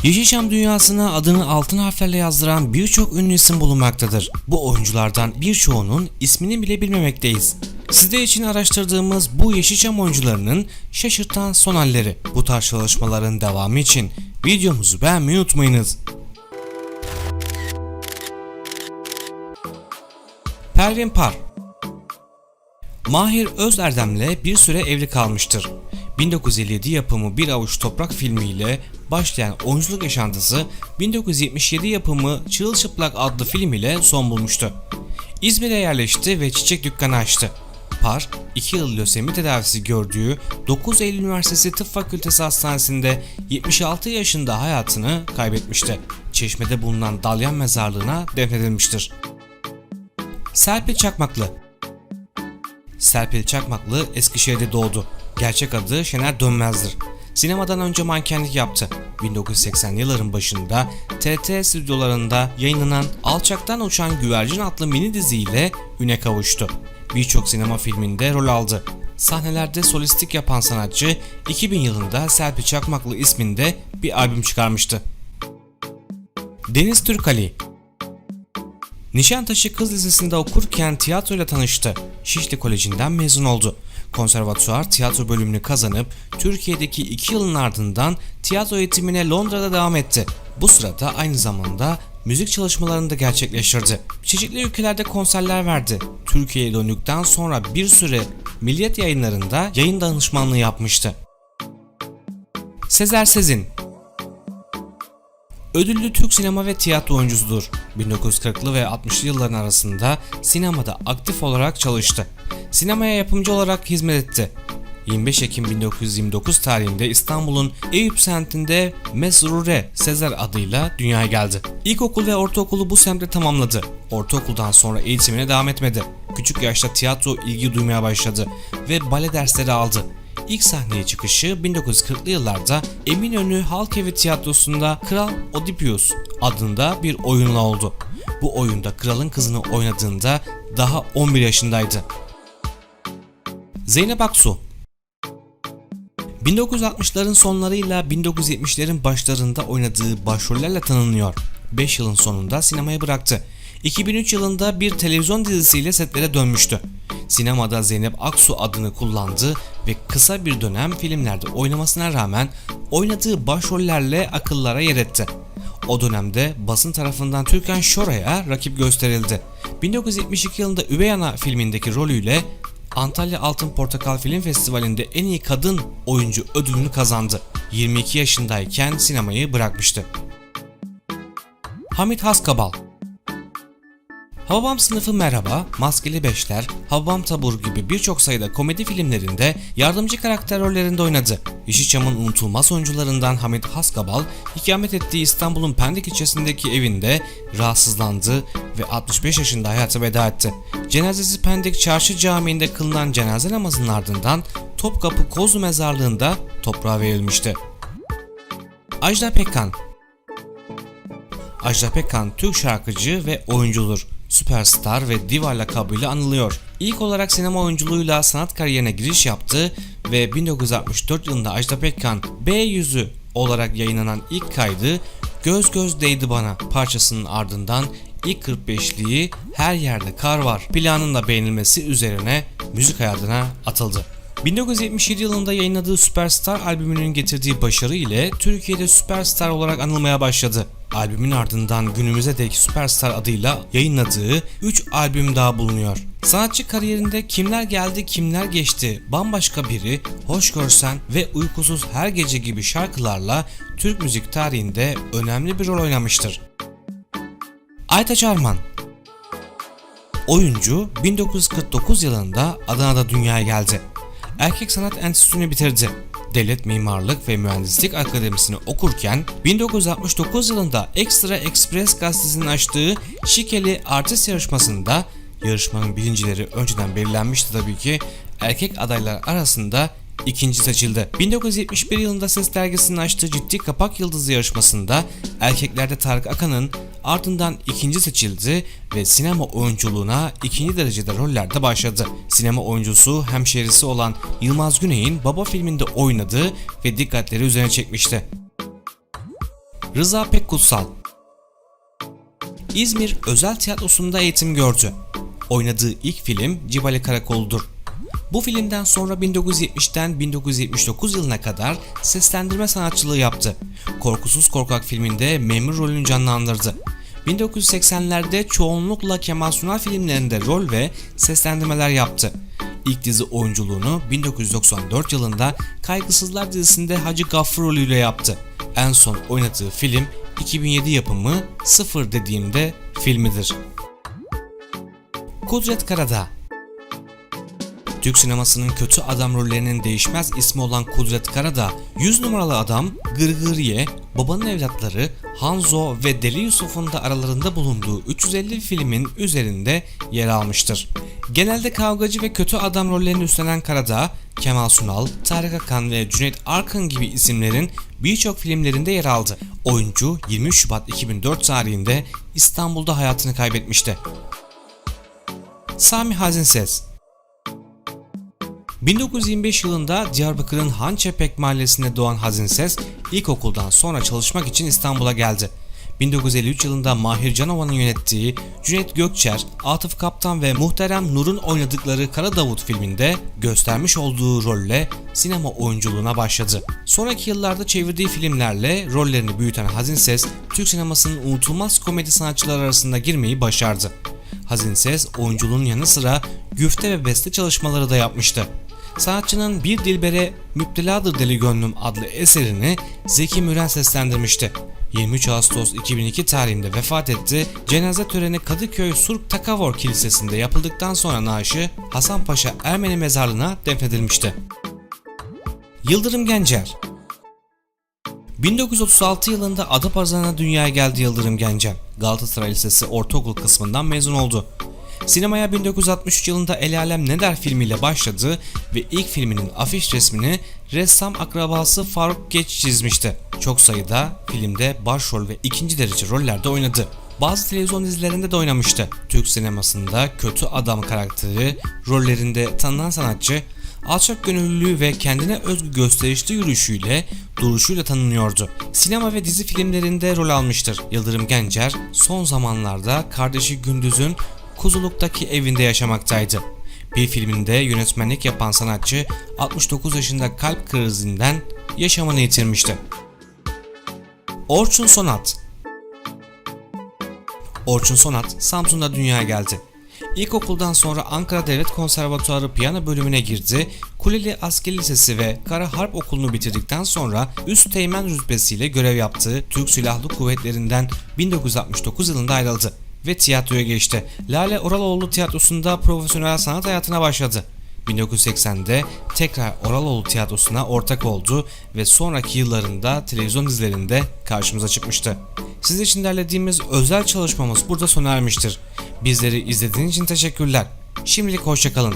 Yeşilçam dünyasına adını altın harflerle yazdıran birçok ünlü isim bulunmaktadır. Bu oyunculardan birçoğunun ismini bile bilmemekteyiz. Sizler için araştırdığımız bu Yeşilçam oyuncularının şaşırtan son halleri. Bu tarz çalışmaların devamı için videomuzu beğenmeyi unutmayınız. Pervin Par Mahir Özerdem'le bir süre evli kalmıştır. 1957 yapımı Bir Avuç Toprak filmiyle başlayan oyunculuk yaşantısı 1977 yapımı Çırılçıplak adlı film ile son bulmuştu. İzmir'e yerleşti ve çiçek dükkanı açtı. Par, 2 yıl lösemi tedavisi gördüğü 9 Eylül Üniversitesi Tıp Fakültesi Hastanesi'nde 76 yaşında hayatını kaybetmişti. Çeşme'de bulunan Dalyan Mezarlığı'na defnedilmiştir. Serpil Çakmaklı Serpil Çakmaklı Eskişehir'de doğdu. Gerçek adı Şener Dönmez'dir. Sinemadan önce mankenlik yaptı. 1980'li yılların başında TRT stüdyolarında yayınlanan Alçaktan Uçan Güvercin adlı mini diziyle üne kavuştu. Birçok sinema filminde rol aldı. Sahnelerde solistlik yapan sanatçı 2000 yılında Serpil Çakmaklı isminde bir albüm çıkarmıştı. Deniz Türkali Nişantaşı Kız Lisesi'nde okurken tiyatroyla tanıştı. Şişli Koleji'nden mezun oldu. Konservatuvar tiyatro bölümünü kazanıp Türkiye'deki 2 yılın ardından tiyatro eğitimine Londra'da devam etti. Bu sırada aynı zamanda müzik çalışmalarını da gerçekleştirdi. Çeşitli ülkelerde konserler verdi. Türkiye'ye döndükten sonra bir süre Milliyet Yayınları'nda yayın danışmanlığı yapmıştı. Sezer Sezin Ödüllü Türk sinema ve tiyatro oyuncusudur. 1940'lı ve 60'lı yılların arasında sinemada aktif olarak çalıştı. Sinemaya yapımcı olarak hizmet etti. 25 Ekim 1929 tarihinde İstanbul'un Eyüp semtinde Mesrure Sezer adıyla dünyaya geldi. İlkokul ve ortaokulu bu semtte tamamladı. Ortaokuldan sonra eğitimine devam etmedi. Küçük yaşta tiyatro ilgi duymaya başladı ve bale dersleri aldı. İlk sahneye çıkışı 1940'lı yıllarda Eminönü Halkevi Tiyatrosu'nda Kral Oedipius adında bir oyunla oldu. Bu oyunda kralın kızını oynadığında daha 11 yaşındaydı. Zeynep Aksu 1960'ların sonlarıyla 1970'lerin başlarında oynadığı başrollerle tanınıyor. 5 yılın sonunda sinemayı bıraktı. 2003 yılında bir televizyon dizisiyle setlere dönmüştü. Sinemada Zeynep Aksu adını kullandı ve kısa bir dönem filmlerde oynamasına rağmen oynadığı başrollerle akıllara yer etti. O dönemde basın tarafından Türkan Şoray'a rakip gösterildi. 1972 yılında Üvey Ana filmindeki rolüyle Antalya Altın Portakal Film Festivali'nde en iyi kadın oyuncu ödülünü kazandı. 22 yaşındayken sinemayı bırakmıştı. Hamit Haskabal Hababam Sınıfı Merhaba, Maskeli Beşler, Hababam Tabur gibi birçok sayıda komedi filmlerinde yardımcı karakter rollerinde oynadı. Yeşilçam'ın unutulmaz oyuncularından Hamit Haskabal, ikamet ettiği İstanbul'un Pendik ilçesindeki evinde rahatsızlandı ve 65 yaşında hayata veda etti. Cenazesi Pendik Çarşı Camii'nde kılınan cenaze namazının ardından Topkapı Kozlu Mezarlığı'nda toprağa verilmişti. Ajda Pekkan Ajda Pekkan Türk şarkıcı ve oyuncudur. Süperstar ve diva lakabıyla anılıyor. İlk olarak sinema oyunculuğuyla sanat kariyerine giriş yaptı ve 1964 yılında Ajda Pekkan B Yüzü olarak yayınlanan ilk kaydı Göz Göz Değdi Bana parçasının ardından ilk 45'liği Her Yerde Kar Var planının beğenilmesi üzerine müzik hayatına atıldı. 1977 yılında yayınladığı Süperstar albümünün getirdiği başarı ile Türkiye'de Süperstar olarak anılmaya başladı. Albümün ardından günümüze dek Süperstar adıyla yayınladığı 3 albüm daha bulunuyor. Sanatçı kariyerinde Kimler Geldi Kimler Geçti, Bambaşka Biri, Hoş Görsen ve Uykusuz Her Gece gibi şarkılarla Türk müzik tarihinde önemli bir rol oynamıştır. Aytaç Arman Oyuncu 1949 yılında Adana'da dünyaya geldi. Erkek Sanat Enstitüsü'nü bitirdi. Devlet Mimarlık ve Mühendislik Akademisi'ni okurken 1969 yılında Ekstra Express gazetesinin açtığı Şikeli Artist yarışmasında yarışmanın birincileri önceden belirlenmişti tabii ki erkek adaylar arasında ikinci seçildi. 1971 yılında Ses Dergisi'nin açtığı Ciddi Kapak Yıldızı yarışmasında erkeklerde Tarık Akan'ın ardından ikinci seçildi ve sinema oyunculuğuna ikinci derecede rollerde başladı. Sinema oyuncusu hemşerisi olan Yılmaz Güney'in Baba filminde oynadı ve dikkatleri üzerine çekmişti. Rıza Pekkutsal. İzmir Özel Tiyatrosu'nda eğitim gördü. Oynadığı ilk film Cibali Karakolu'dur. Bu filmden sonra 1970'ten 1979 yılına kadar seslendirme sanatçılığı yaptı. Korkusuz Korkak filminde memur rolünü canlandırdı. 1980'lerde çoğunlukla Kemal Sunal filmlerinde rol ve seslendirmeler yaptı. İlk dizi oyunculuğunu 1994 yılında Kaygısızlar dizisinde Hacı Gaffur rolüyle yaptı. En son oynadığı film 2007 yapımı Sıfır Dediğimde filmidir. Kudret Karadağ. Türk sinemasının kötü adam rollerinin değişmez ismi olan Kudret Karadağ, 100 numaralı adam, Gırgırye, Babanın Evlatları, Hanzo ve Deli Yusuf'un da aralarında bulunduğu 350 filmin üzerinde yer almıştır. Genelde kavgacı ve kötü adam rollerini üstlenen Karadağ, Kemal Sunal, Tarık Akan ve Cüneyt Arkın gibi isimlerin birçok filmlerinde yer aldı. Oyuncu 23 Şubat 2004 tarihinde İstanbul'da hayatını kaybetmişti. Sami Hazinses. 1925 yılında Diyarbakır'ın Hançepek mahallesinde doğan Hazinses, ilkokuldan sonra çalışmak için İstanbul'a geldi. 1953 yılında Mahir Canova'nın yönettiği Cüneyt Gökçer, Atıf Kaptan ve Muhterem Nur'un oynadıkları Kara Davut filminde göstermiş olduğu rolle sinema oyunculuğuna başladı. Sonraki yıllarda çevirdiği filmlerle rollerini büyüten Hazinses, Türk sinemasının unutulmaz komedi sanatçıları arasında girmeyi başardı. Hazinses oyunculuğun yanı sıra güfte ve beste çalışmaları da yapmıştı. Sanatçının Bir Dilbere Müpteladır Deli Gönlüm adlı eserini Zeki Müren seslendirmişti. 23 Ağustos 2002 tarihinde vefat etti. Cenaze töreni Kadıköy Surp Takavor Kilisesi'nde yapıldıktan sonra naaşı Hasanpaşa Ermeni mezarlığına defnedilmişti. Yıldırım Gencer. 1936 yılında Adapazarı'na dünyaya geldi Yıldırım Gencer. Galatasaray Lisesi ortaokul kısmından mezun oldu. Sinemaya 1963 yılında El Alem Ne Der filmiyle başladı ve ilk filminin afiş resmini ressam akrabası Faruk Geç çizmişti. Çok sayıda filmde başrol ve ikinci derece rollerde oynadı. Bazı televizyon dizilerinde de oynamıştı. Türk sinemasında kötü adam karakteri rollerinde tanınan sanatçı, alçak gönüllülüğü ve kendine özgü gösterişli yürüyüşüyle, duruşuyla tanınıyordu. Sinema ve dizi filmlerinde rol almıştır. Yıldırım Gencer son zamanlarda kardeşi Gündüz'ün Kuzuluk'taki evinde yaşamaktaydı. Bir filminde yönetmenlik yapan sanatçı 69 yaşında kalp krizinden yaşamını yitirmişti. Orçun Sonat. Orçun Sonat Samsun'da dünyaya geldi. İlkokuldan sonra Ankara Devlet Konservatuarı piyano bölümüne girdi. Kuleli Askeri Lisesi ve Kara Harp Okulu'nu bitirdikten sonra üst teğmen rütbesiyle görev yaptığı Türk Silahlı Kuvvetleri'nden 1969 yılında ayrıldı ve tiyatroya geçti. Lale Oraloğlu Tiyatrosu'nda profesyonel sanat hayatına başladı. 1980'de tekrar Oraloğlu Tiyatrosu'na ortak oldu ve sonraki yıllarında televizyon dizilerinde karşımıza çıkmıştı. Sizler için derlediğimiz özel çalışmamız burada sona ermiştir. Bizleri izlediğiniz için teşekkürler. Şimdilik hoşça kalın.